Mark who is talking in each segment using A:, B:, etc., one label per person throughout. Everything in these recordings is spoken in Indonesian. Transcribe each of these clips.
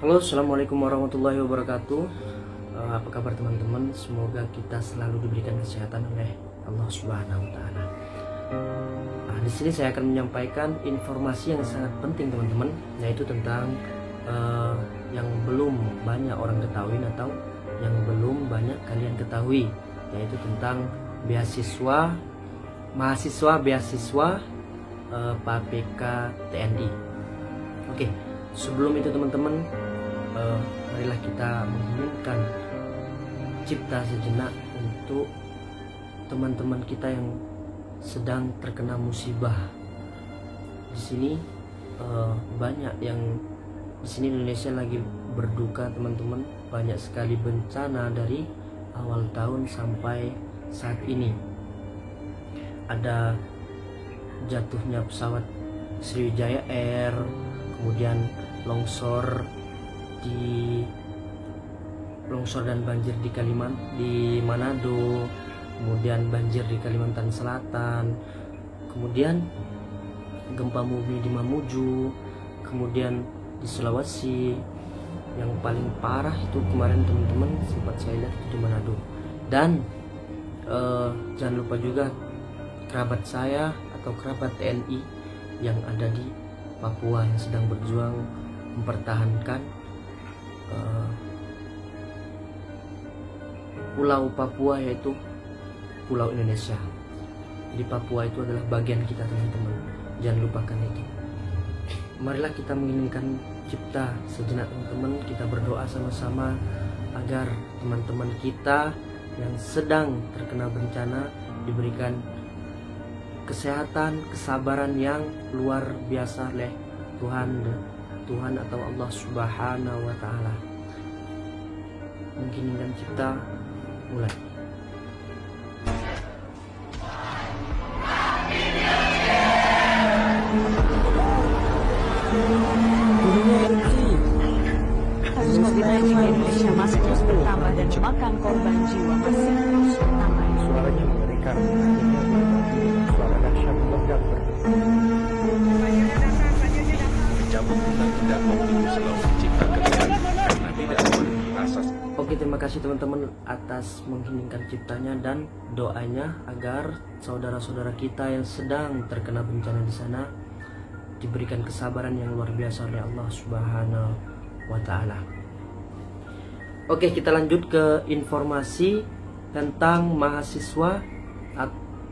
A: Halo, assalamualaikum warahmatullahi wabarakatuh. Apa kabar teman-teman? Semoga kita selalu diberikan kesehatan oleh Allah Subhanahu Wa Taala. Di sini saya akan menyampaikan informasi yang sangat penting teman-teman, yaitu tentang yang belum banyak orang ketahui atau yang belum banyak kalian ketahui, yaitu tentang mahasiswa beasiswa PAPK TNI. Oke, sebelum itu teman-teman, marilah kita mengheningkan cipta sejenak untuk teman-teman kita yang sedang terkena musibah. Di sini banyak yang di sini Indonesia lagi berduka teman-teman, banyak sekali bencana dari awal tahun sampai saat ini. Ada jatuhnya pesawat Sriwijaya Air, kemudian longsor dan banjir di Manado, kemudian banjir di Kalimantan Selatan, kemudian gempa bumi di Mamuju, kemudian di Sulawesi. Yang paling parah itu kemarin teman-teman sempat saya lihat di Manado. Dan jangan lupa juga kerabat saya atau kerabat TNI yang ada di Papua yang sedang berjuang mempertahankan Pulau Papua, yaitu Pulau Indonesia. Di Papua itu adalah bagian kita teman-teman, jangan lupakan itu. Marilah kita menginginkan cipta sejenak teman-teman, kita berdoa sama-sama agar teman-teman kita yang sedang terkena bencana diberikan kesehatan, kesabaran yang luar biasa oleh Tuhan atau Allah Subhanahu Wa Taala. Menginginkan cipta, mulai.
B: Kasus COVID-19 di Indonesia masih terus bertambah dan memakan korban jiwa masih terus bertambah.
C: Suaranya mengerikan, suara dahsyat meledak.
D: Mencabut undang-undang Omnibus Law Cipta Kerja karena tidak memenuhi asas.
A: Oke, terima kasih teman-teman atas mengheningkan ciptanya dan doanya agar saudara-saudara kita yang sedang terkena bencana di sana diberikan kesabaran yang luar biasa oleh Allah Subhanahu Wa Taala. Oke, kita lanjut ke informasi tentang mahasiswa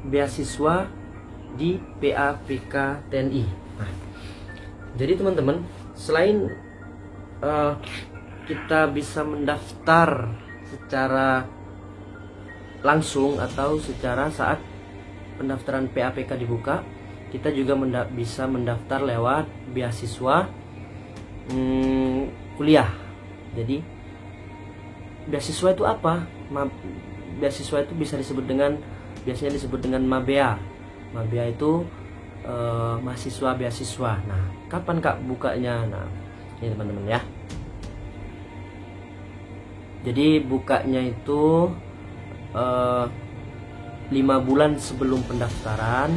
A: beasiswa di PAPK TNI. Nah, jadi teman-teman, selain kita bisa mendaftar secara langsung atau secara saat pendaftaran PAPK dibuka, kita juga bisa mendaftar lewat beasiswa kuliah. Jadi beasiswa itu apa? Beasiswa itu biasanya disebut dengan MABEA. MABEA itu mahasiswa beasiswa. Nah, kapan Kak bukanya? Nah, ini teman-teman ya. Jadi bukanya itu 5 bulan sebelum pendaftaran.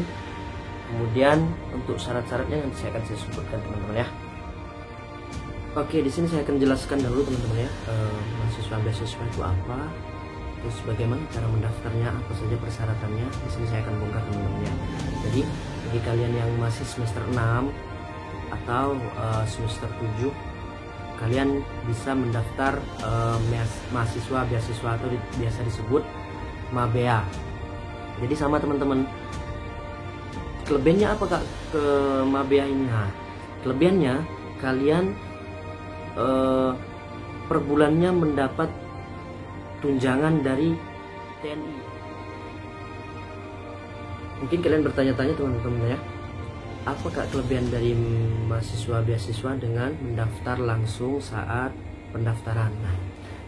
A: Kemudian untuk syarat-syaratnya nanti saya akan sebutkan teman-teman ya. Oke, di sini saya akan jelaskan dulu teman-teman ya, mahasiswa beasiswa itu apa, terus bagaimana cara mendaftarnya, apa saja persyaratannya. Di sini saya akan bongkar teman-teman ya. Jadi bagi kalian yang masih semester 6 atau semester 7, kalian bisa mendaftar mahasiswa beasiswa atau biasa disebut MABEA. Jadi sama teman-teman. Kelebihannya apa Kak ke MABEA ini? Nah, kelebihannya kalian per bulannya mendapat tunjangan dari TNI. Mungkin kalian bertanya-tanya teman-teman ya, apakah kelebihan dari mahasiswa beasiswa dengan mendaftar langsung saat pendaftaran? Nah,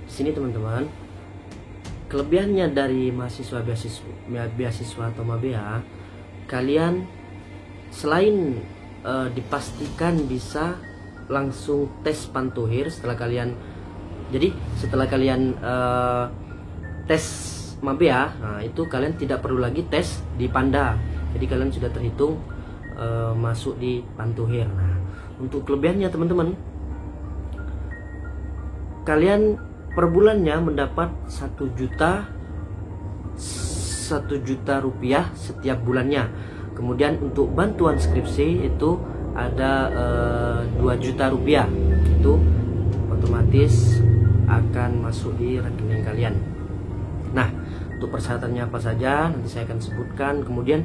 A: di sini teman-teman, kelebihannya dari mahasiswa beasiswa atau MABEA, kalian selain dipastikan bisa langsung tes pantuhir setelah kalian tes MABEA, nah itu kalian tidak perlu lagi tes di Panda. Jadi kalian sudah terhitung masuk di pantuhir. Nah, untuk kelebihannya teman-teman, kalian per bulannya mendapat 1 juta rupiah setiap bulannya. Kemudian untuk bantuan skripsi itu ada 2 juta rupiah, itu otomatis akan masuk di rekening kalian. Nah, untuk persyaratannya apa saja nanti saya akan sebutkan. Kemudian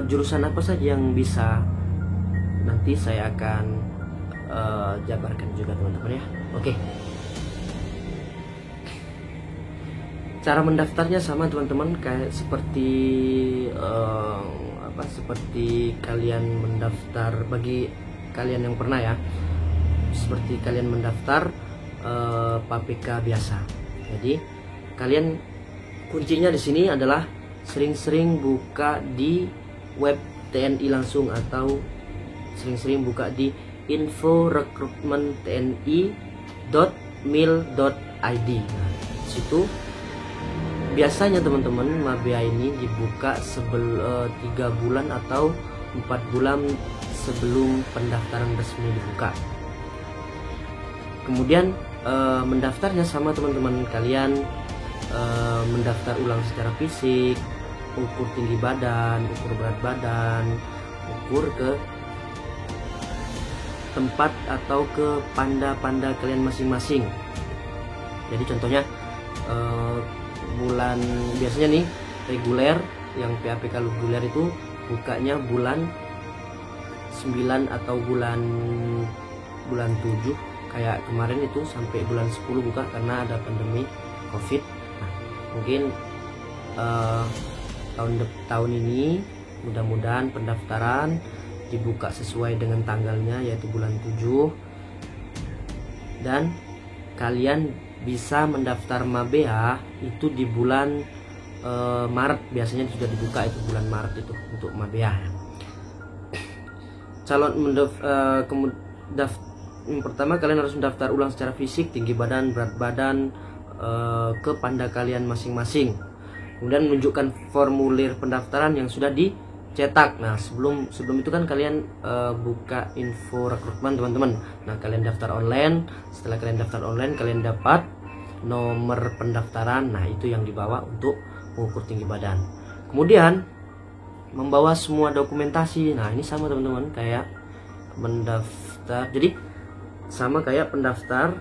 A: jurusan apa saja yang bisa, nanti saya akan jabarkan juga teman-teman ya. Oke. Cara mendaftarnya sama teman-teman, kayak seperti seperti kalian mendaftar, bagi kalian yang pernah ya, seperti kalian mendaftar PAPK biasa. Jadi kalian kuncinya di sini adalah sering-sering buka di web TNI langsung, atau sering-sering buka di info-rekrutmen-tni.mil.id. Nah, situ biasanya teman-teman Mabea ini dibuka 3 bulan atau 4 bulan sebelum pendaftaran resmi dibuka. Kemudian mendaftarnya sama teman-teman, kalian mendaftar ulang secara fisik, ukur tinggi badan, ukur berat badan, ukur ke tempat atau ke panda kalian masing-masing. Jadi contohnya bulan biasanya nih reguler, yang PAPK reguler itu bukanya bulan 9 atau bulan 7, kayak kemarin itu sampai bulan 10 buka karena ada pandemi COVID. Nah, mungkin tahun ini mudah-mudahan pendaftaran dibuka sesuai dengan tanggalnya, yaitu bulan 7, dan kalian bisa mendaftar Mabea itu di bulan Maret, biasanya sudah dibuka itu bulan Maret itu untuk Mabea. Yang pertama kalian harus mendaftar ulang secara fisik, tinggi badan, berat badan, ke panda kalian masing-masing. Kemudian menunjukkan formulir pendaftaran yang sudah dicetak. Nah, sebelum itu kan kalian buka info rekrutmen teman-teman. Nah, kalian daftar online. Setelah kalian daftar online, kalian dapat nomor pendaftaran. Nah, itu yang dibawa untuk mengukur tinggi badan. Kemudian membawa semua dokumentasi. Nah, ini sama teman-teman kayak mendaftar. Jadi sama kayak mendaftar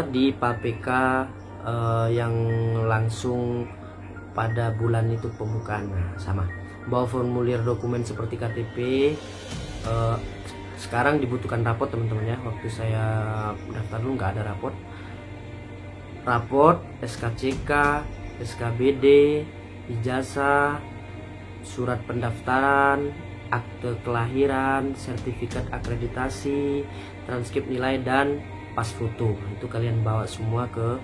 A: di PAPK yang langsung pada bulan itu pembukaan. Nah, sama. Bawa formulir dokumen seperti KTP. Sekarang dibutuhkan rapot teman-teman ya. Waktu saya daftar dulu nggak ada rapot, SKCK, SKBD, ijazah, surat pendaftaran, akte kelahiran, sertifikat akreditasi, transkrip nilai, dan pas foto. Itu kalian bawa semua ke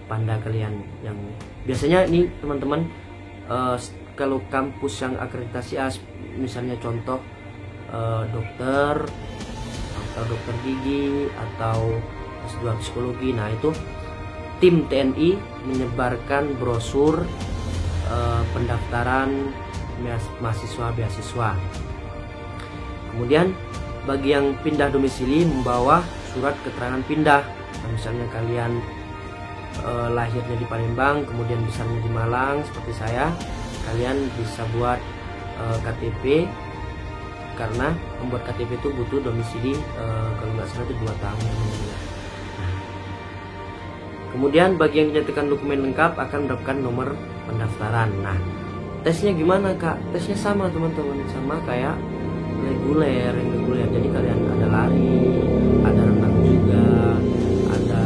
A: panda kalian. Yang biasanya ini teman-teman, kalau kampus yang akreditasi A, misalnya contoh dokter atau dokter gigi atau S2 psikologi, nah itu tim TNI menyebarkan brosur pendaftaran mahasiswa beasiswa. Kemudian bagi yang pindah domisili membawa surat keterangan pindah. Nah, misalnya kalian lahirnya di Palembang, kemudian besarnya di Malang seperti saya, kalian bisa buat KTP, karena membuat KTP itu butuh domisili kalau nggak salah itu 2 tahun. Kemudian bagi yang dinyatakan dokumen lengkap akan mendapatkan nomor pendaftaran. Nah, tesnya gimana kak? Tesnya sama teman-teman, sama kayak reguler. Jadi kalian ada lari, ada renang juga, ada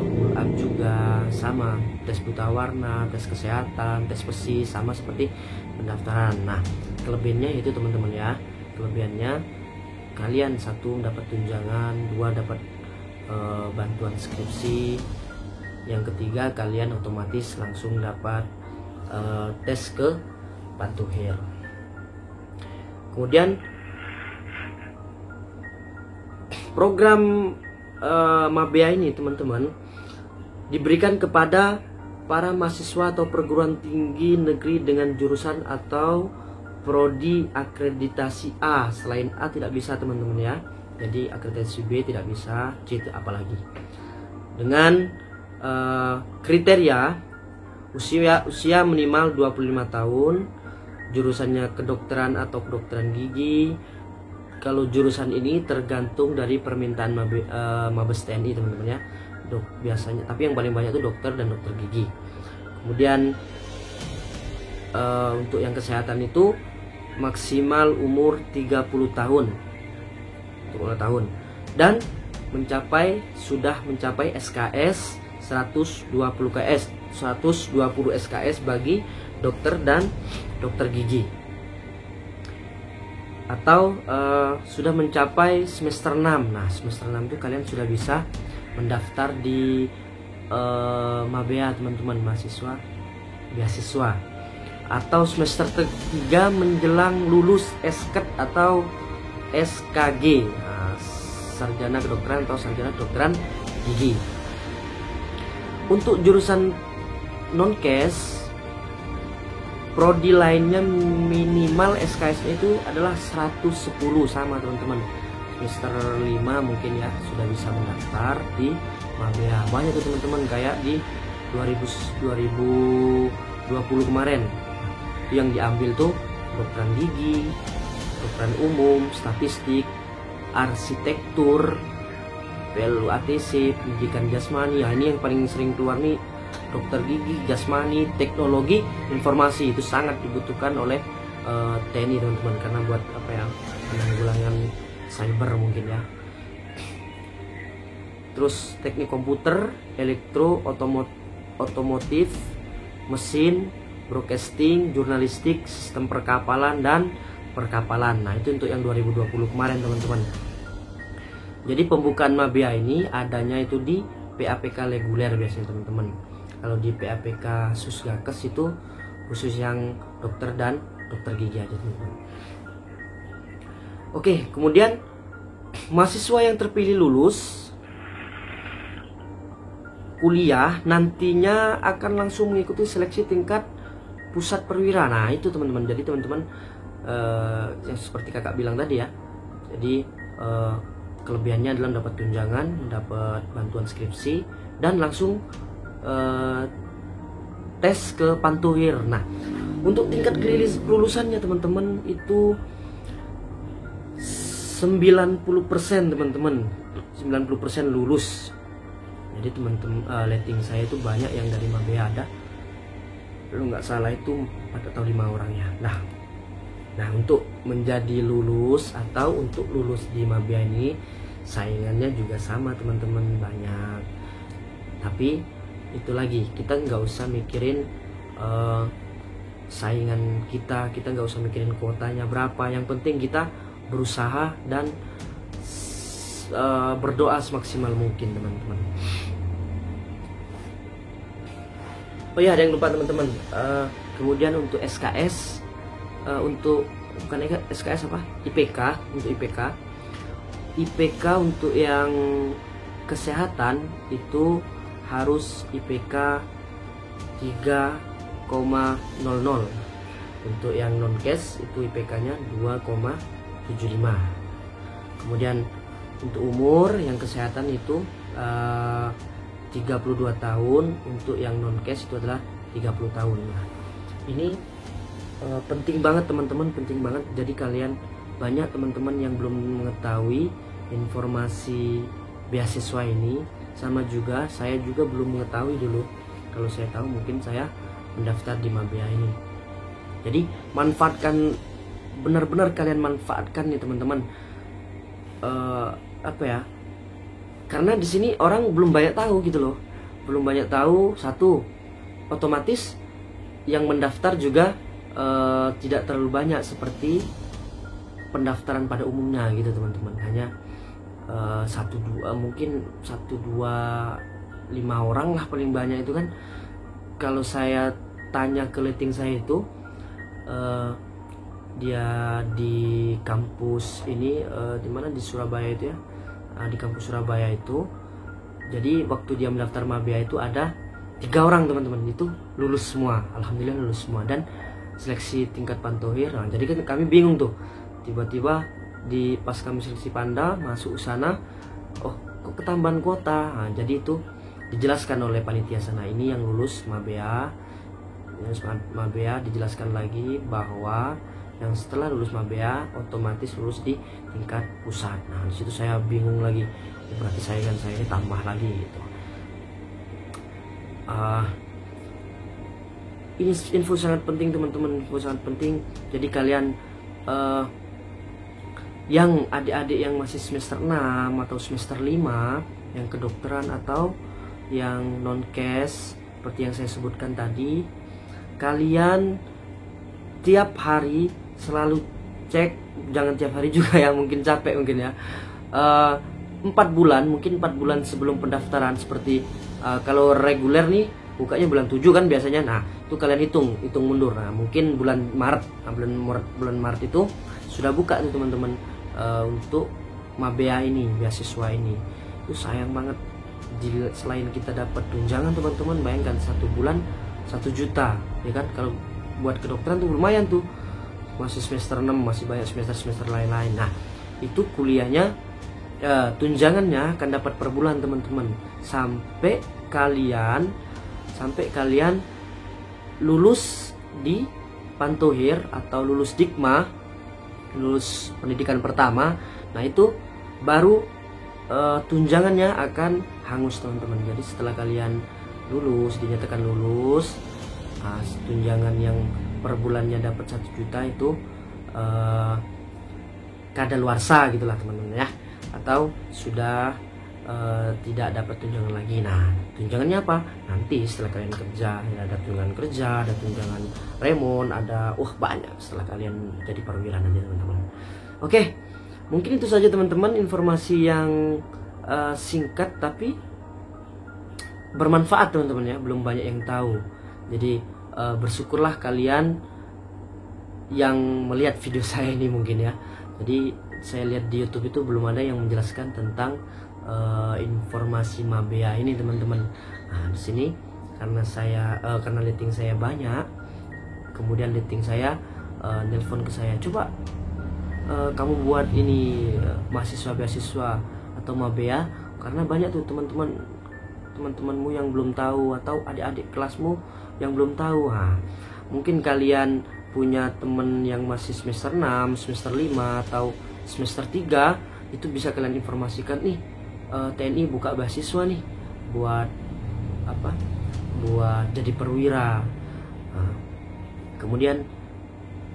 A: pull up juga, sama tes buta warna, tes kesehatan, tes besi, sama seperti pendaftaran. Nah, kelebihannya itu teman-teman ya, kelebihannya kalian 1 dapat tunjangan, 2 dapat bantuan skripsi, yang ketiga kalian otomatis langsung dapat tes ke Pantuhir. Kemudian program Mabea ini teman-teman diberikan kepada para mahasiswa atau perguruan tinggi negeri dengan jurusan atau prodi akreditasi A. Selain A tidak bisa teman-teman ya. Jadi akreditasi B tidak bisa, C apalagi. Dengan kriteria usia minimal 25 tahun, jurusannya kedokteran atau kedokteran gigi. Kalau jurusan ini tergantung dari permintaan Mabes TNI teman-teman ya. Biasanya, tapi yang paling banyak itu dokter dan dokter gigi. Kemudian untuk yang kesehatan itu maksimal umur 30 tahun. 30 tahun. Dan sudah mencapai SKS 120 SKS bagi dokter dan dokter gigi. Atau sudah mencapai semester 6. Nah, semester 6 itu kalian sudah bisa mendaftar di Mabea teman-teman, mahasiswa beasiswa. Atau semester 3 menjelang lulus SKED atau SKG, nah, sarjana kedokteran atau sarjana kedokteran gigi. Untuk jurusan non-kes, prodi lainnya minimal SKS-nya itu adalah 110 sama teman-teman. Semester 5 mungkin ya sudah bisa mendaftar di Mabea. Banyak tuh teman-teman, kayak di 2020 kemarin yang diambil tuh kedokteran gigi, kedokteran umum, statistik, arsitektur, PLU ATC, pendidikan jasmani. Ya, ini yang paling sering keluar nih, dokter gigi, jasmani, teknologi, informasi. Itu sangat dibutuhkan oleh TNI teman-teman, karena buat apa ya, penanggulangan cyber mungkin ya. Terus teknik komputer, elektro, otomotif, mesin, broadcasting, jurnalistik, sistem perkapalan dan perkapalan. Nah, itu untuk yang 2020 kemarin teman-teman. Jadi pembukaan Mabea ini adanya itu di PAPK reguler biasanya teman-teman. Kalau di PAPK Susgakes itu khusus yang dokter dan dokter gigi aja teman-teman. Oke, kemudian mahasiswa yang terpilih lulus kuliah nantinya akan langsung mengikuti seleksi tingkat pusat perwira. Nah, itu teman-teman. Jadi teman-teman yang seperti kakak bilang tadi ya. Jadi kelebihannya adalah mendapat tunjangan, mendapat bantuan skripsi, dan langsung tes ke Pantuhir. Nah, untuk tingkat kelulusannya teman-teman itu 90% teman-teman, 90% lulus. Jadi teman-teman letting saya itu banyak yang dari Mabea ada. Kalau nggak salah itu 4 atau 5 orang ya. Nah untuk menjadi lulus atau untuk lulus di Mabea ini saingannya juga sama teman-teman, banyak. Tapi itu lagi, kita nggak usah mikirin saingan kita nggak usah mikirin kuotanya berapa. Yang penting kita berusaha dan berdoa semaksimal mungkin teman-teman. Oh ya, ada yang lupa teman-teman. Kemudian untuk SKS, untuk bukan SKS apa? IPK, untuk IPK untuk yang kesehatan itu harus IPK 3,00. Untuk yang non-kes itu IPK-nya 2,75. Kemudian untuk umur yang kesehatan itu 32 tahun, untuk yang non-cash itu adalah 30 tahun. Nah, ini penting banget teman-teman, penting banget. Jadi kalian, banyak teman-teman yang belum mengetahui informasi beasiswa ini, sama juga saya juga belum mengetahui dulu. Kalau saya tahu mungkin saya mendaftar di Mabea ini. Jadi manfaatkan, benar-benar kalian manfaatkan nih teman-teman. Apa ya? Karena di sini orang belum banyak tahu gitu loh, belum banyak tahu. Satu, otomatis yang mendaftar juga tidak terlalu banyak seperti pendaftaran pada umumnya gitu teman-teman. Hanya 1-2 mungkin 1-2-5 orang lah paling banyak itu kan. Kalau saya tanya ke letting saya itu, dia di kampus ini di mana, di Surabaya itu ya. Di kampus Surabaya itu, jadi waktu dia mendaftar Mabea itu ada 3 orang teman-teman, itu lulus semua, alhamdulillah lulus semua, dan seleksi tingkat Pantuhir. Nah, jadi kan kami bingung tuh, tiba-tiba di pas kami seleksi Panda masuk sana, oh kok ketambahan kuota. Nah, jadi itu dijelaskan oleh panitia sana, ini yang lulus Mabea, dijelaskan lagi bahwa yang setelah lulus Mabea otomatis lulus di tingkat pusat. Nah di situ saya bingung lagi, berarti saya ini tambah lagi gitu. Ini info sangat penting teman-teman, info sangat penting. Jadi kalian yang adik-adik yang masih semester 6 atau semester 5 yang kedokteran atau yang non-kes seperti yang saya sebutkan tadi, kalian tiap hari selalu cek, jangan tiap hari juga ya, mungkin capek mungkin ya. 4 bulan, mungkin 4 bulan sebelum pendaftaran, seperti kalau reguler nih bukanya bulan 7 kan biasanya. Nah itu kalian hitung mundur. Nah mungkin bulan Maret, bulan Maret itu sudah buka tuh teman-teman untuk Mabea ini, beasiswa ini. Itu sayang banget, selain kita dapat tunjangan teman-teman, bayangkan 1 bulan 1 juta ya kan. Kalau buat kedokteran tuh lumayan tuh, masih semester 6, masih banyak semester lain-lain. Nah itu kuliahnya tunjangannya akan dapat per bulan teman-teman, sampai kalian lulus di Pantohir atau lulus Dikma, lulus pendidikan pertama. Nah itu baru tunjangannya akan hangus teman-teman. Jadi setelah kalian lulus, dinyatakan lulus, tunjangan yang per bulannya dapat 1 juta itu kadaluarsa gitulah teman-teman ya, atau sudah tidak dapat tunjangan lagi. Nah tunjangannya apa? Nanti setelah kalian kerja ya, ada tunjangan kerja, ada tunjangan remon, ada banyak setelah kalian jadi perwira nanti teman-teman. Oke, mungkin itu saja teman-teman, informasi yang singkat tapi bermanfaat teman-teman ya, belum banyak yang tahu. Jadi bersyukurlah kalian yang melihat video saya ini mungkin ya. Jadi saya lihat di YouTube itu belum ada yang menjelaskan tentang informasi Mabea ini teman-teman. Nah di sini karena letting saya banyak, kemudian letting saya nelpon ke saya, coba kamu buat ini beasiswa atau Mabea, karena banyak tuh teman-temanmu yang belum tahu, atau adik-adik kelasmu yang belum tahu. Nah, mungkin kalian punya temen yang masih semester 6, semester 5 atau semester 3, itu bisa kalian informasikan nih, TNI buka beasiswa nih buat apa? Buat jadi perwira. Nah, kemudian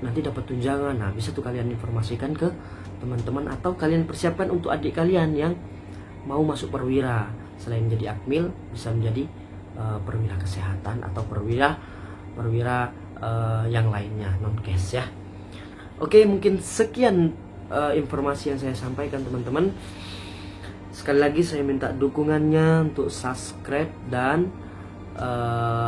A: nanti dapat tunjangan. Nah, bisa tuh kalian informasikan ke teman-teman, atau kalian persiapkan untuk adik kalian yang mau masuk perwira. Selain jadi akmil, bisa menjadi perwira kesehatan atau perwira yang lainnya, non-kes ya. Oke, mungkin sekian informasi yang saya sampaikan teman-teman. Sekali lagi saya minta dukungannya untuk subscribe dan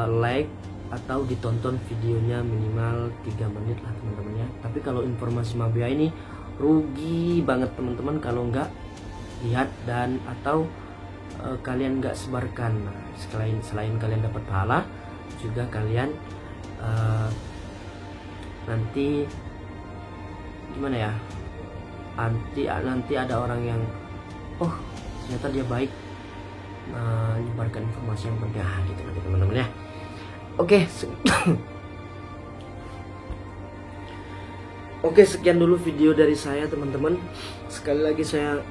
A: like, atau ditonton videonya minimal 3 menit lah teman-teman ya. Tapi kalau informasi Mabea ini rugi banget teman-teman kalau nggak lihat dan atau kalian nggak sebarkan. Nah, selain kalian dapat pahala, juga kalian nanti gimana ya, nanti ada orang yang ternyata dia baik menyebarkan informasi yang penting gitu nanti teman-teman ya. Oke, sekian dulu video dari saya teman-teman. Sekali lagi saya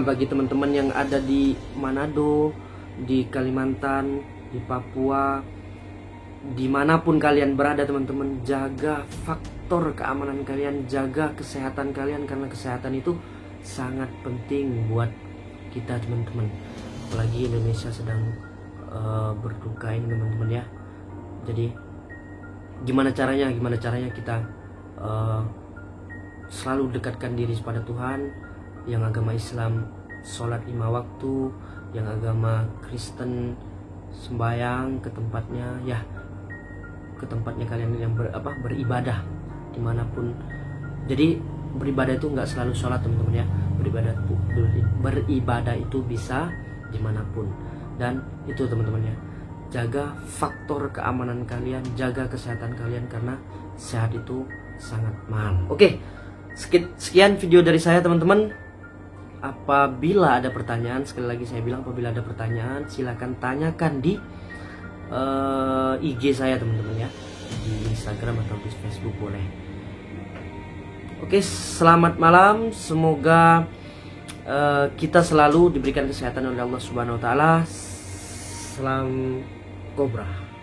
A: bagi teman-teman yang ada di Manado, di Kalimantan, di Papua, dimanapun kalian berada teman-teman, jaga faktor keamanan kalian, jaga kesehatan kalian, karena kesehatan itu sangat penting buat kita teman-teman. Apalagi Indonesia sedang berduka ini teman-teman ya. Jadi gimana caranya kita selalu dekatkan diri kepada Tuhan. Yang agama Islam sholat 5 waktu, yang agama Kristen sembahyang ke tempatnya ya, ke tempatnya kalian yang beribadah dimanapun. Jadi beribadah itu nggak selalu sholat teman-teman ya, beribadah itu bisa dimanapun. Dan itu teman-teman ya, jaga faktor keamanan kalian, jaga kesehatan kalian, karena sehat itu sangat mahal. Oke, Sekian video dari saya teman-teman. Apabila ada pertanyaan, sekali lagi saya bilang, apabila ada pertanyaan silahkan tanyakan di IG saya teman-teman ya, di Instagram atau di Facebook boleh. Oke, selamat malam. Semoga kita selalu diberikan kesehatan oleh Allah Subhanahu wa taala. Salam Kobra.